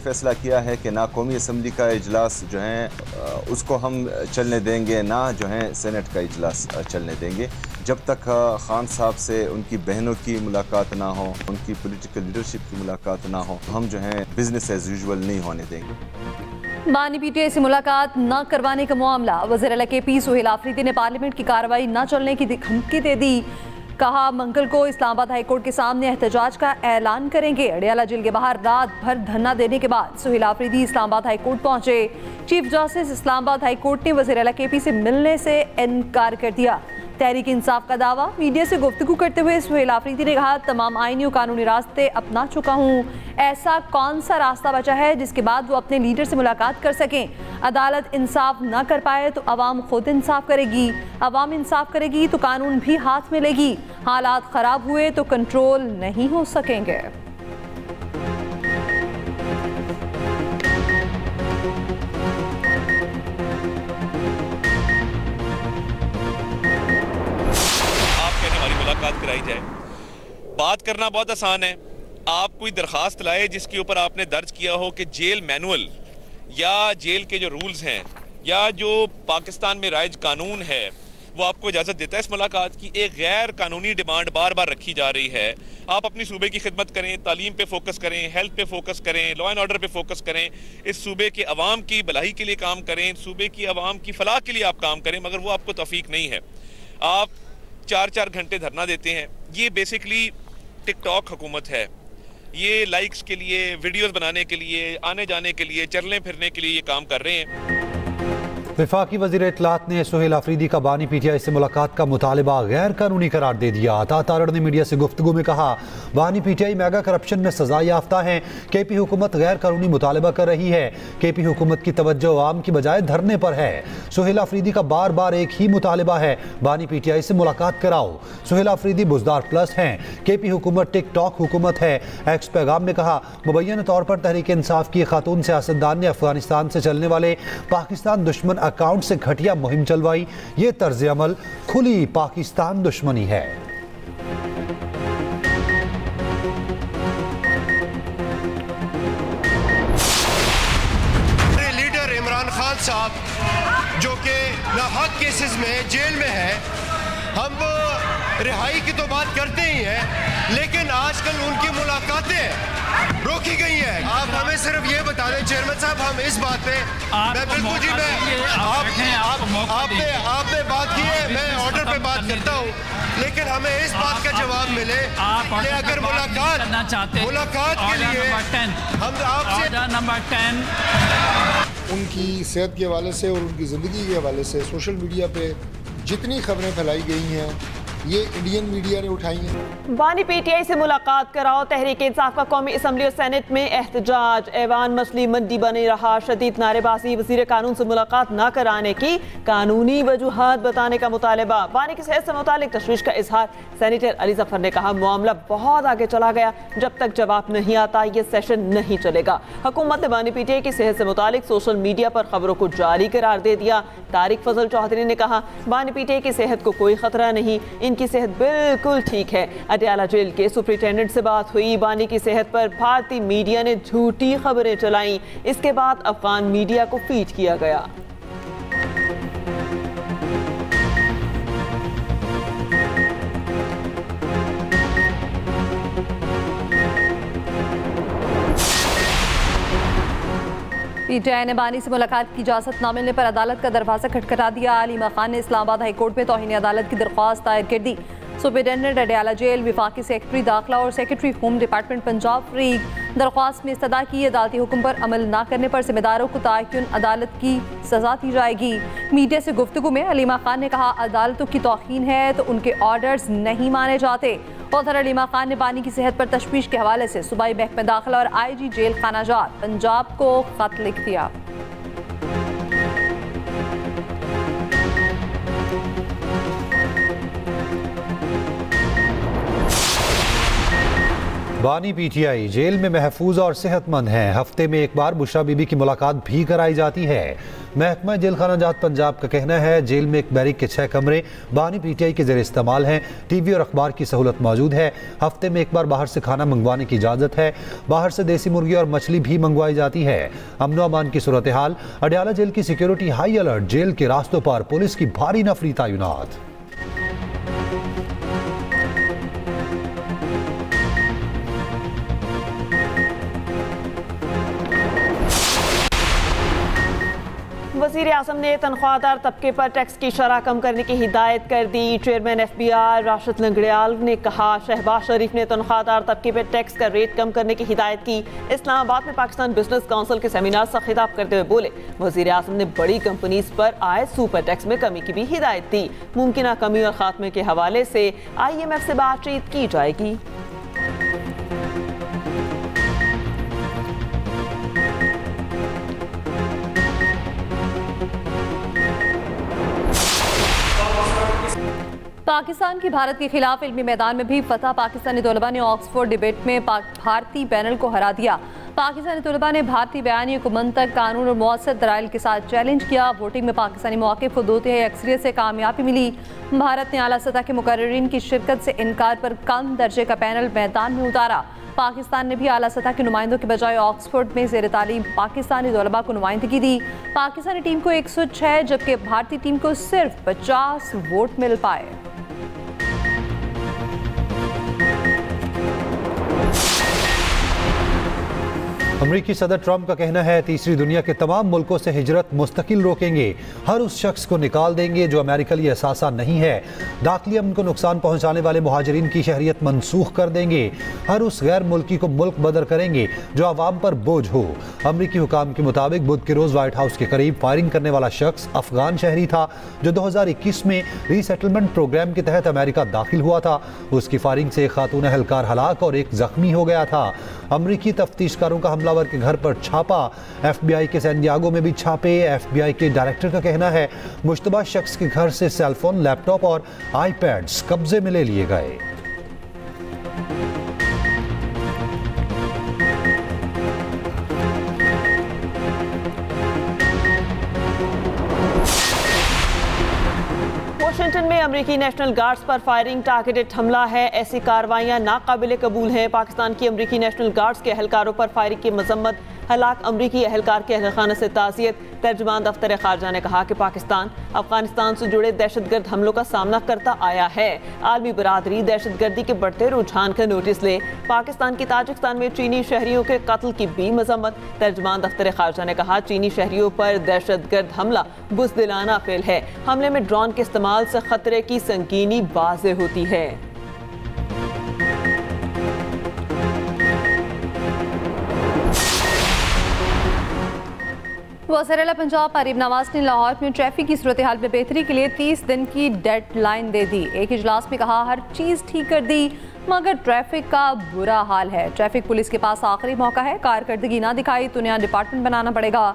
फैसला किया है कि ना कौमी असम्बली का इजलास जो है उसको हम चलने देंगे, ना जो है सेनेट का इजलास चलने देंगे जब तक खान साहब से उनकी बहनों की मुलाकात ना हो, उनकी पॉलिटिकल लीडरशिप की मुलाकात ना हो, हम जो है बिजनेस एज यूजुअल नहीं होने देंगे। बानी पीटीआई से मुलाकात न करवाने का मामला, वज़ीर KP सुहेल आफरीदी ने पार्लियामेंट की कार्रवाई न चलने की धमकी दे दी। कहा मंगल को इस्लामाबाद हाईकोर्ट के सामने एहतजाज का ऐलान करेंगे। अडियाला जेल के बाहर रात भर धरना देने के बाद सुहेल आफरीदी इस्लामाबाद हाईकोर्ट पहुंचे। चीफ जस्टिस इस्लामाबाद हाईकोर्ट ने वज़ीर KP से मिलने से इनकार कर दिया। तहरीक इंसाफ का दावा, मीडिया से गुफ्तगू करते हुए सुहेल आफरीदी ने कहा तमाम आईनी और कानूनी रास्ते अपना चुका हूँ, ऐसा कौन सा रास्ता बचा है जिसके बाद वो अपने लीडर से मुलाकात कर सकें। अदालत इंसाफ न कर पाए तो अवाम खुद इंसाफ करेगी, अवाम इंसाफ करेगी तो कानून भी हाथ में लेगी। हालात खराब हुए तो कंट्रोल नहीं हो सकेंगे। मुलाकात कराई जाए। बात करना बहुत आसान है। आप कोई दरखास्त लाए जिसके ऊपर आपने दर्ज किया हो कि जेल मैनुअल या जेल के जो रूल्स हैं या जो पाकिस्तान में राइज कानून है वो आपको इजाज़त देता है इस मुलाकात की। एक गैर कानूनी डिमांड बार बार रखी जा रही है। आप अपनी सूबे की खिदमत करें, तालीम पे फोकस करें, हेल्थ पे फोकस करें, लॉ एंड ऑर्डर पे फोकस करें, इस सूबे के अवाम की भलाई के लिए काम करें, सूबे की अवाम की फलाह के लिए आप काम करें, मगर वो आपको तौफीक नहीं है। आप 4-4 घंटे धरना देते हैं। ये बेसिकली टिकटॉक हुकूमत है। ये लाइक्स के लिए, वीडियोस बनाने के लिए, आने जाने के लिए, चलने फिरने के लिए ये काम कर रहे हैं। वफाकी वज़ीर इत्तलात ने सुहेल आफरीदी का बानी पीटीआई से मुलाकात का मुतालबा गैर कानूनी करार दे दिया। अता तारड़ ने मीडिया से गुफ्तगू में कहा बानी पीटीआई मेगा करप्शन में सजा याफ्ता है। KP हुकूमत गैर कानूनी मुतालबा कर रही है। KP हुकूमत की तवज्जो अवाम की बजाय धरने पर है। सुहेल आफरीदी का बार बार एक ही मुतालबा है, बानी पीटीआई से मुलाकात कराओ। सुहेल आफरीदी बुज़दार प्लस हैं। KP हुकूमत टिकटॉक हुकूमत है। एक्स पैगाम में कहा मुबैयन तौर पर तहरीक इंसाफ की खातून सियासतदान ने अफगानिस्तान से चलने वाले पाकिस्तान दुश्मन अकाउंट से घटिया मुहिम चलवाई। ये तर्ज अमल खुली पाकिस्तान दुश्मनी है। लीडर इमरान खान साहब जो कि नाहक केसेस में जेल में है, हम रिहाई की तो बात करते ही हैं, लेकिन आजकल उनकी मुलाकातें रोकी गई है। आप हमें सिर्फ ये बता दें चेयरमैन साहब, हम इस बात पे मैं बिल्कुल जी आपने बात की है, मैं ऑर्डर पे बात करता हूँ, लेकिन हमें इस बात का जवाब मिले कि अगर मुलाकात के लिए हम आपसे नंबर 10 उनकी सेहत के हवाले से और उनकी ज़िंदगी के हवाले से सोशल मीडिया पे जितनी खबरें फैलाई गई हैं ये इंडियन मीडिया ने उठाई हैं। बानी पीटीआई से मुलाकात कराओ। तहरीक इंसाफ का कौमी असम्बली और सेनेट में एहतजाज। ऐवान मछली मंडी बने रहा। शदीद नारेबाजी। वज़ीर कानून से मुलाकात न कराने की कानूनी वजूहात बताने का मुतालबा। बानी की सेहत से मुतालिक तशवीश का इजहार। सेनेटर अली जफर ने कहा मामला बहुत आगे चला गया, जब तक जवाब नहीं आता ये सेशन नहीं चलेगा। हुकूमत ने बानी पीटीआई की सेहत से मुतालिक सोशल मीडिया पर खबरों को जारी करार दे दिया। तारिक फजल चौधरी ने कहा बानी पीटीआई की सेहत को कोई खतरा नहीं, इनकी सेहत बिल्कुल ठीक है। अडियाला जेल के सुपरिटेंडेंट से बात हुई। बानी की सेहत पर भारतीय मीडिया ने झूठी खबरें चलाई। इसके बाद अफगान मीडिया को फीड किया गया। पीटीआई ने बानी से मुलाकात की इजाज़त न मिलने पर अदालत का दरवाज़ा खटखटा दिया। अलीमा खान ने इस्लामाबाद हाईकोर्ट में तौहीन अदालत की दरख्वास्त दायर कर दी। सुपरिटेंडेंट अडियाला जेल, वफाकी सेक्रेटरी दाखिला और सेक्रेटरी होम डिपार्टमेंट पंजाब फरीक दरख्वास्त में इस्तदा की अदालती हुक्म पर अमल न करने पर जिम्मेदारों को तायन अदालत की सजा दी जाएगी। मीडिया से गुफ्तगू में अलीमा खान ने कहा अदालतों की तौहीन है तो उनके ऑर्डर्स नहीं माने जाते। उधर अलीमा खान ने बानी की सेहत पर तशवीश के हवाले से सूबाई महकमे दाखिला और IG जेल खानाजात पंजाब को खत लिख दिया। बानी पीटीआई जेल में महफूज और सेहतमंद हैं। हफ्ते में एक बार बुशरा बीबी की मुलाकात भी कराई जाती है। महकमा जेल खाना जात पंजाब का कहना है जेल में एक बैरिक के 6 कमरे बानी PTI के ज़रिए इस्तेमाल हैं। TV और अखबार की सहूलत मौजूद है। हफ्ते में एक बार बाहर से खाना मंगवाने की इजाज़त है। बाहर से देसी मुर्गी और मछली भी मंगवाई जाती है। अमन व अमान की सूरत हाल, अडयाला जेल की सिक्योरिटी हाई अलर्ट, जेल के रास्तों पर पुलिस की भारी नफरी तैनात। वज़ीर आज़म ने तनख्वाहदार तबके पर टैक्स की शरह कम करने की हिदायत कर दी। चेयरमैन FBI राशिद लंगड़ियाल ने कहा शहबाज शरीफ ने तनख्वाहदार तबके पर टैक्स का रेट कम करने की हिदायत की। इस्लामाबाद में पाकिस्तान बिजनेस काउंसिल के सेमिनार से खिताब करते हुए बोले वज़ीर आज़म ने बड़ी कंपनीज पर आए सुपर टैक्स में कमी की भी हिदायत दी। मुमकिन कमी और खात्मे के हवाले से IMF से बातचीत की जाएगी। पाकिस्तान की भारत के खिलाफ इल्मी मैदान में भी फतह। पाकिस्तानी तलबा ने ऑक्सफोर्ड डिबेट में भारतीय पैनल को हरा दिया। पाकिस्तानी तलबा ने भारतीय बयानी को मंतक, कानून और मौसर दलाइल के साथ चैलेंज किया। वोटिंग में पाकिस्तानी मौक़िफ़ को 2/3 अक्सरियत से कामयाबी मिली। भारत ने आला सतह के मुकर्रिरीन की शिरकत से इनकार पर कम दर्जे का पैनल मैदान में उतारा। पाकिस्तान ने भी आला सतह के नुमाइंदों के बजाय ऑक्सफोर्ड में ज़ेर तालीम पाकिस्तानी तलबा को नुमाइंदगी दी। पाकिस्तानी टीम को 106 जबकि भारतीय टीम को सिर्फ 50 वोट मिल पाए। अमरीकी सदर ट्रंप का कहना है तीसरी दुनिया के तमाम मुल्कों से हिजरत मुस्तकिल रोकेंगे। हर उस शख्स को निकाल देंगे जो अमेरिका लिए असासा नहीं है। दाखिली अमन को नुकसान पहुंचाने वाले मुहाजिरीन की शहरियत मनसूख कर देंगे। हर उस गैर मुल्की को मुल्क बदर करेंगे जो आवाम पर बोझ हो। अमरीकी हुकाम के मुताबिक बुध के रोज़ व्हाइट हाउस के करीब फायरिंग करने वाला शख्स अफगान शहरी था जो 2021 में रीसेटलमेंट प्रोग्राम के तहत अमेरिका दाखिल हुआ था। उसकी फायरिंग से एक खातून एहलकार हलाक और एक जख्मी हो गया था। अमरीकी तफ्तीशकारों का हमलावर के घर पर छापा। FBI के सैन डियागो में भी छापे। FBI के डायरेक्टर का कहना है मुश्तबा शख्स के घर से सेलफोन, लैपटॉप और iPads कब्जे में ले लिए गए। वाशिंगटन में अमरीकी नेशनल गार्ड्स पर फायरिंग टारगेटेड हमला है। ऐसी कार्रवाइयां नाकाबिले कबूल हैं। पाकिस्तान की अमरीकी नेशनल गार्ड्स के एहलकारों पर फायरिंग की मजम्मत। हलाक अमरीकी एहलकार के अहलखाना से ताज़ियत। तर्जुमान दफ्तर खारजा ने कहा कि पाकिस्तान अफगानिस्तान से जुड़े दहशतगर्द हमलों का सामना करता आया है। आलमी बरादरी दहशतगर्दी के बढ़ते रुझान का नोटिस ले। पाकिस्तान की ताजिकिस्तान में चीनी शहरियों के कत्ल की भी मजम्मत। तर्जुमान दफ्तर खारजा ने कहा चीनी शहरियों पर दहशतगर्द हमला बुज़दिलाना फेल है। हमले में ड्रोन के इस्तेमाल से खतरे की संगीनी वाज़ेह होती है। वज़ीर-ए-आला पंजाब आरिफ नवाज ने लाहौर में ट्रैफिक की सूरत हाल में बेहतरी के लिए 30 दिन की डेडलाइन दे दी। एक इजलास में कहा हर चीज़ ठीक कर दी मगर ट्रैफिक का बुरा हाल है। ट्रैफिक पुलिस के पास आखिरी मौका है। कारकर्दगी ना दिखाई तो नया डिपार्टमेंट बनाना पड़ेगा।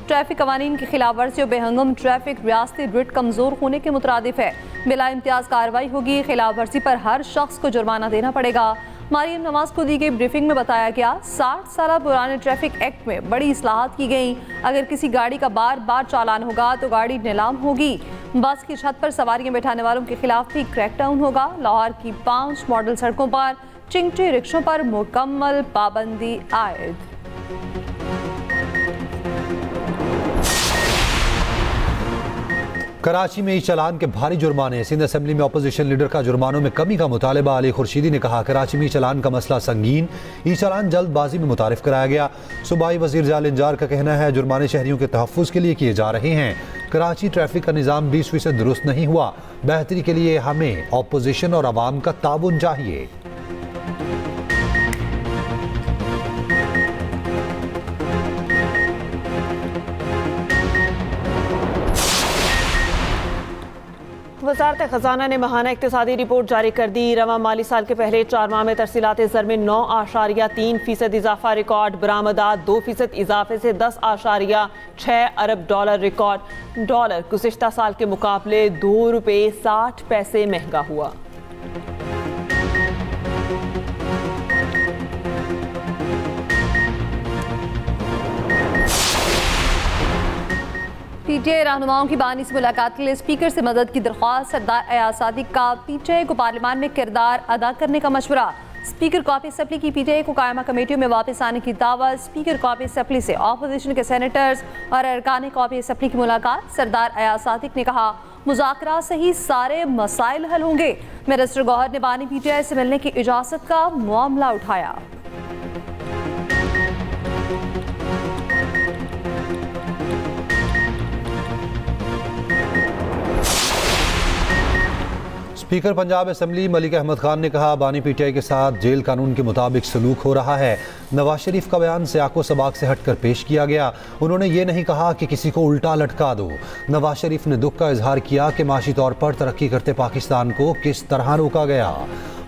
ट्रैफिक कवानीन की खिलाफ वर्जी और बेहंगम ट्रैफिक रियासती ग्रिड कमज़ोर होने के मुतरादिफ है। बिला इम्तियाज़ कार्रवाई होगी। खिलाफ वर्जी पर हर शख्स को जुर्माना देना पड़ेगा। मरियम नवाज को दी गई ब्रीफिंग में बताया गया 60 साल पुराने ट्रैफिक एक्ट में बड़ी इस्लाहात की गई। अगर किसी गाड़ी का बार बार चालान होगा तो गाड़ी नीलाम होगी। बस की छत पर सवारियां बैठाने वालों के खिलाफ भी क्रैकडाउन होगा। लाहौर की 5 मॉडल सड़कों पर चिंगटी रिक्शों पर मुकम्मल पाबंदी आयद। कराची में ई चालान के भारी जुर्माने। सिंध असेंबली में अपोजिशन लीडर का जुर्मानों में कमी का मुतालबा। अली खुर्शीदी ने कहा कराची में ई चालान का मसला संगीन। ई चालान जल्दबाजी में मुतारिफ कराया गया। सूबाई वजीर जाल इंजार का कहना है जुर्माने शहरियों के तहफ़्फ़ुज़ के लिए किए जा रहे हैं। कराची ट्रैफिक का निज़ाम 20% दुरुस्त नहीं हुआ। बेहतरी के लिए हमें अपोजिशन और आवाम का ताउन चाहिए। वज़ारत ख़ज़ाना ने माहाना इक़्तिसादी रिपोर्ट जारी कर दी। रवां माली साल के पहले 4 माह में तरसीलात ज़र में 9.3% इजाफा रिकॉर्ड। बरामदात 2% इजाफे से 10.6 अरब डॉलर रिकॉर्ड। डॉलर गुज़िश्ता साल के मुकाबले ₹2.60 महंगा हुआ। पीटीआई रहनुमाओं की बानी से मुलाकात के लिए स्पीकर से मदद की दरख्वास्त। सरदार अयाज सादिक का पीटीआई को पार्लियामान में किरदार अदा करने का मशवरा। स्पीकर कॉपी असम्बली की पीटीआई को कायमा कमेटियों में वापस आने की दावत। स्पीकर कॉपी असम्बली से ऑपोजिशन के सेनेटर्स और अरकान कॉपी असम्बली की मुलाकात। सरदार अयाज सादिक ने कहा मुज़ाकरा से ही सारे मसाइल हल होंगे। मिनिस्टर गौहर ने बानी पीटीआई से मिलने की इजाज़त का मामला उठाया। स्पीकर पंजाब असम्बली मलिक अहमद खान ने कहा बानी पीटीआई के साथ जेल कानून के मुताबिक सलूक हो रहा है। नवाज शरीफ का बयान सियाको सबाक से हटकर पेश किया गया। उन्होंने ये नहीं कहा कि किसी को उल्टा लटका दो। नवाज शरीफ ने दुख का इजहार किया कि माशी तौर पर तरक्की करते पाकिस्तान को किस तरह रोका गया।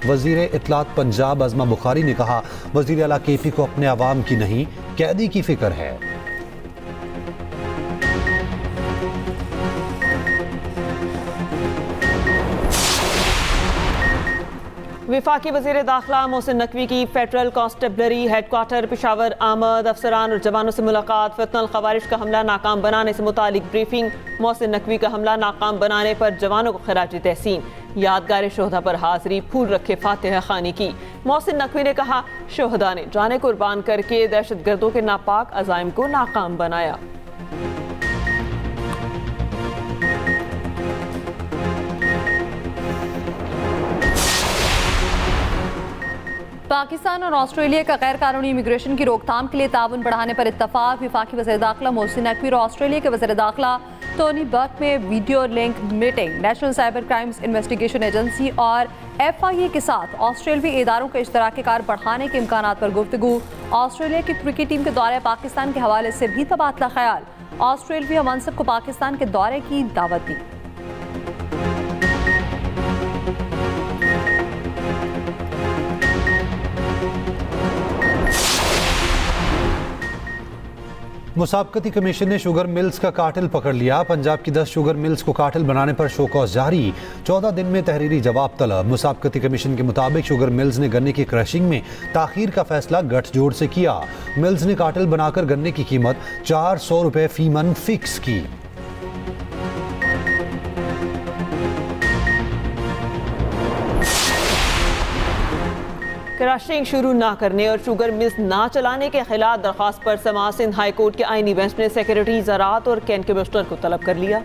वजीर इत्तलात पंजाब अज़मा बुखारी ने कहा वजीर आला केपी को अपने अवाम की नहीं कैदी की फिक्र है। विफाकी वज़ीर दाखिला मोहसिन नकवी की फेडरल कांस्टेबलरी हेडक्वार्टर पेशावर आमद। अफसरान और जवानों से मुलाकात। फितनल खवारिश का हमला नाकाम बनाने से मुतालिक ब्रीफिंग। मोहसिन नकवी का हमला नाकाम बनाने पर जवानों को खिराज तहसीन। यादगार शोहदा पर हाजिरी फूल रखे फातिहा खानी की। मोहसिन नकवी ने कहा शोहदा ने जाने कुर्बान करके दहशत गर्दों के नापाक अज़ाइम को नाकाम बनाया। पाकिस्तान और ऑस्ट्रेलिया का गैर कानूनी इमिग्रेशन की रोकथाम के लिए ताउन बढ़ाने पर इत्तफाक। वफाकी वज़ीर दाखिला मोहसिन नकवी और ऑस्ट्रेलिया के वज़ीर दाखिला टोनी बर्क में video link meeting. National cyber crimes investigation agency और FIA के साथ ऑस्ट्रेलियाई इदारों के इश्तराक कार बढ़ाने के इम्कान पर गुफ्तगू। ऑस्ट्रेलिया की क्रिकेट टीम के दौरे पाकिस्तान के हवाले से भी तबादला ख्याल। ऑस्ट्रेलिया मनसब को पाकिस्तान के दौरे की दावत दी। मुसाबकती कमीशन ने शुगर मिल्स का कार्टेल पकड़ लिया। पंजाब की 10 शुगर मिल्स को कार्टेल बनाने पर शोकॉज जारी। 14 दिन में तहरीरी जवाब तलब। मुसाबकती कमीशन के मुताबिक शुगर मिल्स ने गन्ने की क्रशिंग में ताखीर का फैसला गठजोड़ से किया। मिल्स ने कार्टेल बनाकर गन्ने की कीमत 400 रुपए फी मन फिक्स की। क्रशिंग शुरू ना करने और शुगर मिल्स ना चलाने के खिलाफ दरख्वास्त पर समाअत सिंध हाई कोर्ट के आईनी बेंच ने सेक्रेटरी ज़राअत और कैन कमिश्नर को तलब कर लिया।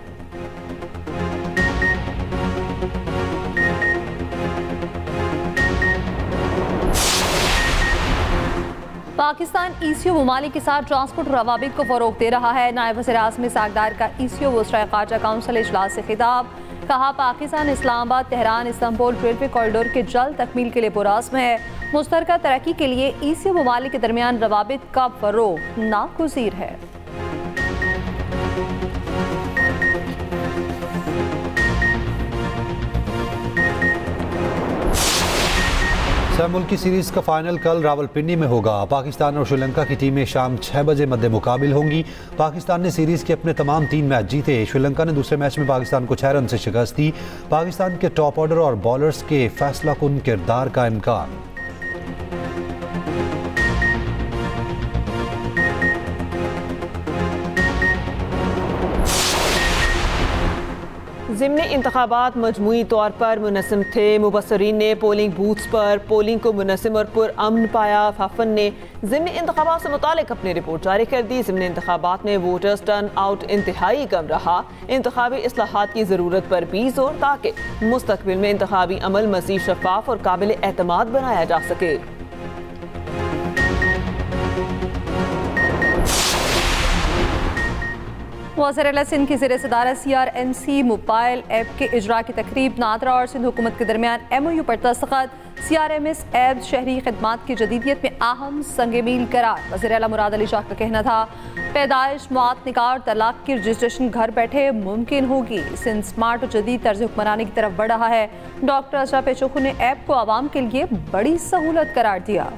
पाकिस्तान ECO ममालिक के साथ ट्रांसपोर्ट रवाबित को फरोग दे रहा है। नायब वज़ीर आज़म सागदार का ECO वज़राए ख़ारजा काउंसिल इजलास से खिताब। कहा Pakistan Islamabad Tehran Istanbul railway corridor के जल्द तकमील के लिए पुरअज़्म है। मुश्तरका तरक्की के लिए ECO ममालिक के दरमियान रवाबित का फरोग नागुज़ीर है। मुल्की सीरीज का फाइनल कल रावलपिंडी में होगा। पाकिस्तान और श्रीलंका की टीमें शाम 6 बजे मद्दे मुकाबिल होंगी। पाकिस्तान ने सीरीज के अपने तमाम 3 मैच जीते। श्रीलंका ने दूसरे मैच में पाकिस्तान को 6 रन से शिकस्त दी। पाकिस्तान के टॉप ऑर्डर और बॉलर्स के फैसला कुन किरदार का इम्कान। ज़िमनी इंतखाबात मजमूई तौर पर मुनज़्ज़म थे। मुबस्सरीन ने पोलिंग बूथ्स पर पोलिंग को मुनज़्ज़म और पुरअमन पाया। फाफन ने ज़िमनी इंतखाबात से मुतालिक अपनी रिपोर्ट जारी कर दी। ज़िमनी इंतखाबात में वोटर्स टर्न आउट इंतहाई कम रहा। इंतखाबी इस्लाहात की ज़रूरत पर भी जोर ताकि मुस्तकबिल में इंतखाबी अमल मज़ीद शफाफ और काबिल एतमाद बनाया जा सके। वज़ीर सिंध की ज़ेर सदारत CRMC मोबाइल ऐप के इजरा की तकरीब। नादरा और सिंध हुकूमत के दरमियान MOU पर दस्तखत। CRMS ऐप शहरी खदमात की जदीदियत में अहम संग मील करार। वज़ीर आला मुराद अली शाह का कहना था पैदाइश मौत निकाह और तलाक की रजिस्ट्रेशन घर बैठे मुमकिन होगी। सिंध स्मार्ट और जदीद तर्ज हुक्मरानी की तरफ बढ़ रहा है। डॉक्टर अशरफ पेचोकू ने ऐप को आवाम के लिए बड़ी सहूलत करार दिया।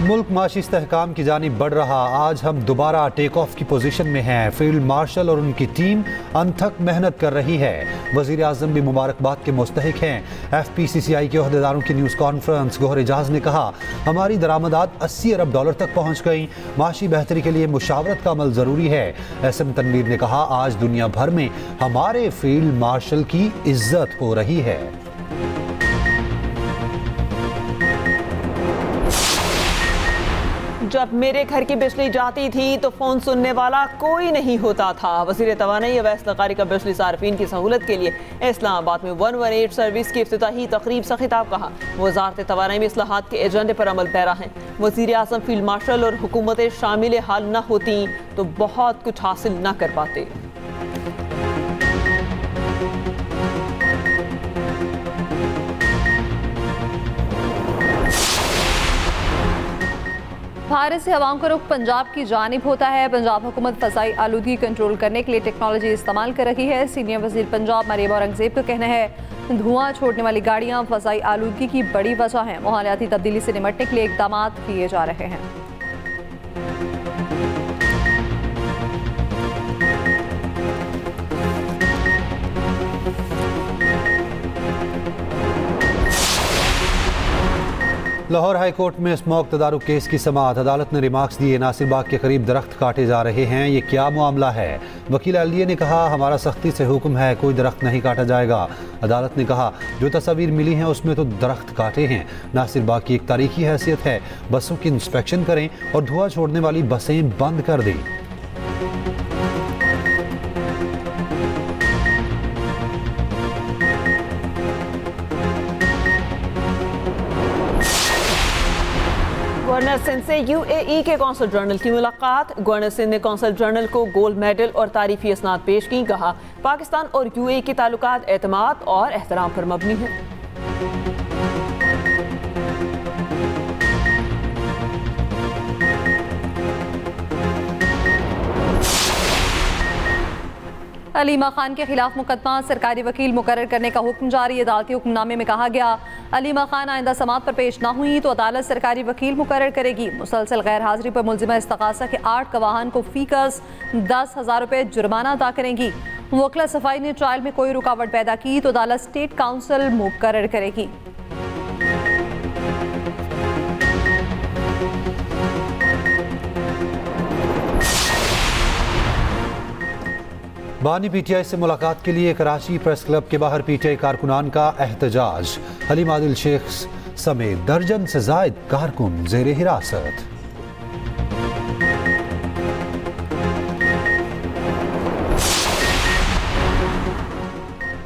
मुल्क माशी इस्तेहकाम की जानिब बढ़ रहा। आज हम दोबारा टेक ऑफ की पोजीशन में हैं। फील्ड मार्शल और उनकी टीम अनथक मेहनत कर रही है। वजीर आजम भी मुबारकबाद के मुस्तहिक हैं। FPCCI के ओहदेदारों की न्यूज़ कॉन्फ्रेंस। गोहर एजाज ने कहा, हमारी दरामदात $80 अरब तक पहुँच गई। माशी बेहतरी के लिए मुशावरत का अमल ज़रूरी है। SM तनवीर ने कहा, आज दुनिया भर में हमारे फील्ड मार्शल की इज्जत हो रही है। जब मेरे घर की बिजली जाती थी तो फोन सुनने वाला कोई नहीं होता था। वज़ीर तवानाई अवैस लकारी का बिजली सार्फिन की सहूलत के लिए इस्लामाबाद में 118 सर्विस की इफ्तिताही तकरीब से खिताब कहा। वज़ारत तवानाई में इस्लाहात के एजेंडे पर अमल पैरा है। वज़ीर आज़म फील्ड मार्शल और हुकूमतें शामिल हाल न होती तो बहुत कुछ हासिल न कर पाते। भारत से हवाओं का रुख पंजाब की जानिब होता है। पंजाब हुकूमत फ़ज़ाई आलूदगी कंट्रोल करने के लिए टेक्नोलॉजी इस्तेमाल कर रही है। सीनियर वज़ीर पंजाब मरीम औरंगज़ेब का कहना है, धुआं छोड़ने वाली गाड़ियाँ फ़ज़ाई आलूदगी की बड़ी वजह हैं। माहौलियाती तब्दीली से निपटने के लिए इक़दाम किए जा रहे हैं। लाहौर हाई कोर्ट में स्मोक तदारुक केस की समाअत। अदालत ने रिमार्क्स दिए, नासिर बाग के करीब दरख्त काटे जा रहे हैं, ये क्या मामला है। वकील LDA ने कहा, हमारा सख्ती से हुक्म है, कोई दरख्त नहीं काटा जाएगा। अदालत ने कहा, जो तस्वीर मिली हैं उसमें तो दरख्त काटे हैं। नासिर बाग की एक तारीखी हैसियत है, बसों की इंस्पेक्शन करें और धुआं छोड़ने वाली बसें बंद कर दें। गवर्नर सिंध से UAE के कौंसल जनरल की मुलाकात। गवर्नर सिंध ने कौंसल जनरल को गोल्ड मेडल और तारीफी असनाद पेश की। कहा, पाकिस्तान और UAE के ताल्लुकात एतमाद और एहतराम पर मबनी है। अलीमा खान के खिलाफ मुकदमा, सरकारी वकील मुकर्रर करने का हुक्म जारी। अदालती हुक्मनामे में कहा गया, अलीमा खान आइंदा समाअत पर पेश न हुई तो अदालत सरकारी वकील मुकर्रर करेगी। मुसलसल गैर हाजिरी पर मुलजिमा इस्तगासा के 8 गवाहान को फीकस 10,000 रुपये जुर्माना अदा करेंगी। वकला सफाई ने ट्रायल में कोई रुकावट पैदा की तो अदालत स्टेट काउंसिल मुकर्रर करेगी। बानी PTI से मुलाकात के लिए कराची प्रेस क्लब के बाहर PTI कारकुनान का एहतजाज। हलीम आदिल शेख समेत दर्जन से जायद कारकुन जेर हिरासत।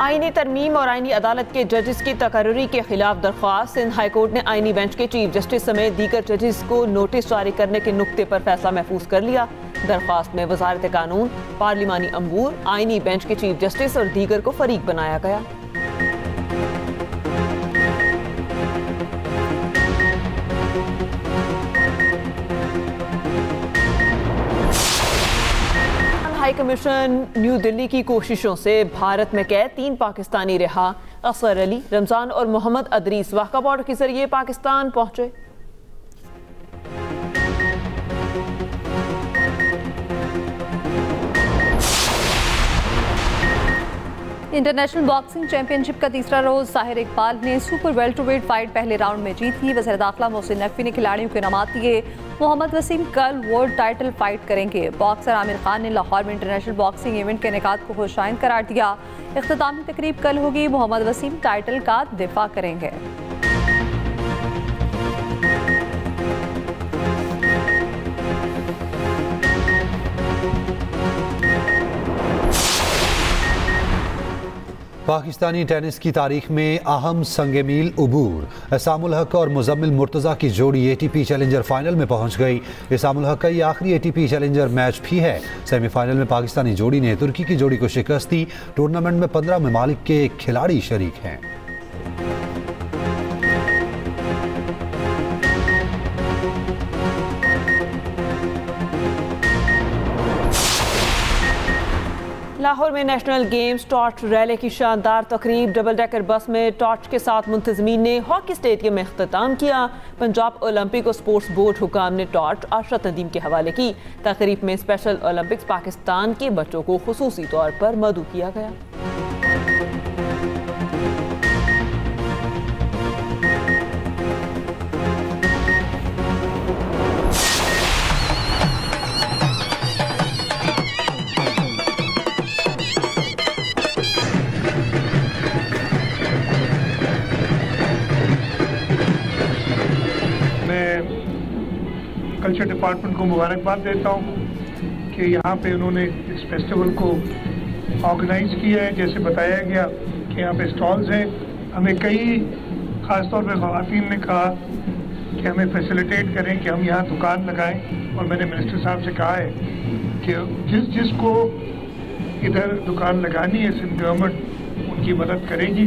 आईनी तरमीम और आईनी अदालत के जजेस की तकर्री के खिलाफ दरख्वास्त। सिंध हाई कोर्ट ने आईनी बेंच के चीफ जस्टिस समेत दीगर जजेस को नोटिस जारी करने के नुक्ते पर फैसला महफूज कर लिया। दरख्वास्त में वजारत कानून, पार्लिमानी अमूर, आईनी बेंच के चीफ जस्टिस और दीगर को फरीक बनाया गया। हाई कमीशन न्यू दिल्ली की कोशिशों से भारत में कैद 3 पाकिस्तानी रिहा। असगर अली, रमजान और मोहम्मद अदरीस वाघा बॉर्डर के जरिए पाकिस्तान पहुंचे। इंटरनेशनल बॉक्सिंग चैंपियनशिप का तीसरा रोज साहिर इकबाल ने सुपर वेल्टरवेट फाइट पहले राउंड में जीत ली। वज़ीर दाखिला मोहसिन नकवी ने खिलाड़ियों के इनामात दिए। मोहम्मद वसीम कल वर्ल्ड टाइटल फाइट करेंगे। बॉक्सर आमिर खान ने लाहौर में इंटरनेशनल बॉक्सिंग इवेंट के इनेकाद को खुशाइन करार दिया। इख्तितामी तकरीब कल होगी। मोहम्मद वसीम टाइटल का दिफा करेंगे। पाकिस्तानी टेनिस की तारीख में अहम संगे मील उबूर। एसामुल हक और मुजम्मिल मुर्तज़ा की जोड़ी ATP चैलेंजर फाइनल में पहुंच गई। एसामुल हक का ये आखिरी ATP चैलेंजर मैच भी है। सेमीफाइनल में पाकिस्तानी जोड़ी ने तुर्की की जोड़ी को शिकस्त दी। टूर्नामेंट में 15 ममालिक के खिलाड़ी शरीक हैं। लाहौर में नेशनल गेम्स टॉर्च रैली की शानदार तकरीब, डबल डेकर बस में टॉर्च के साथ मुंतजमीन ने हॉकी स्टेडियम में इख्तिताम किया। पंजाब ओलंपिक और स्पोर्ट्स बोर्ड हुकाम ने टॉर्च अरशद नदीम के हवाले की। तकरीब में स्पेशल ओलंपिक्स पाकिस्तान के बच्चों को खुसूसी तौर पर मदऊ किया गया। कल्चर डिपार्टमेंट को मुबारकबाद देता हूँ कि यहाँ पे उन्होंने इस फेस्टिवल को ऑर्गेनाइज किया है। जैसे बताया गया कि यहाँ पे स्टॉल्स हैं, हमें कई ख़ासतौर पे ख़वातीन ने कहा कि हमें फैसिलिटेट करें कि हम यहाँ दुकान लगाएं, और मैंने मिनिस्टर साहब से कहा है कि जिसको इधर दुकान लगानी है सिंध गवर्नमेंट उनकी मदद करेगी।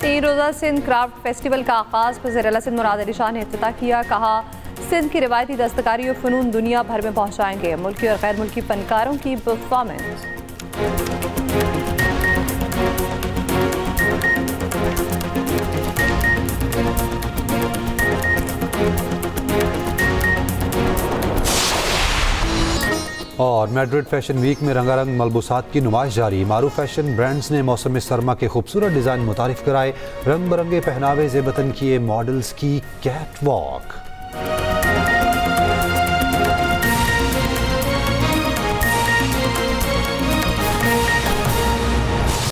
3 रोज़ा सिंध क्राफ्ट फेस्टिवल का आगाज़ वज़ीर आला सिंध मुराद अली शाह ने इफ्तिताह किया। कहा, सिंध की रिवायती दस्तकारी और फ़नून दुनिया भर में पहुँचाएंगे। मुल्की और गैर मुल्की फ़नकारों की परफॉर्मेंस। और मैड्रिड फैशन वीक में रंगारंग मलबूसात की नुमाइश जारी। मारूफ फैशन ब्रांड्स ने मौसम सरमा के खूबसूरत डिज़ाइन मुतारिफ कराए। रंग बिरंगे पहनावे ज़ेबतन किए मॉडल्स की कैट वॉक।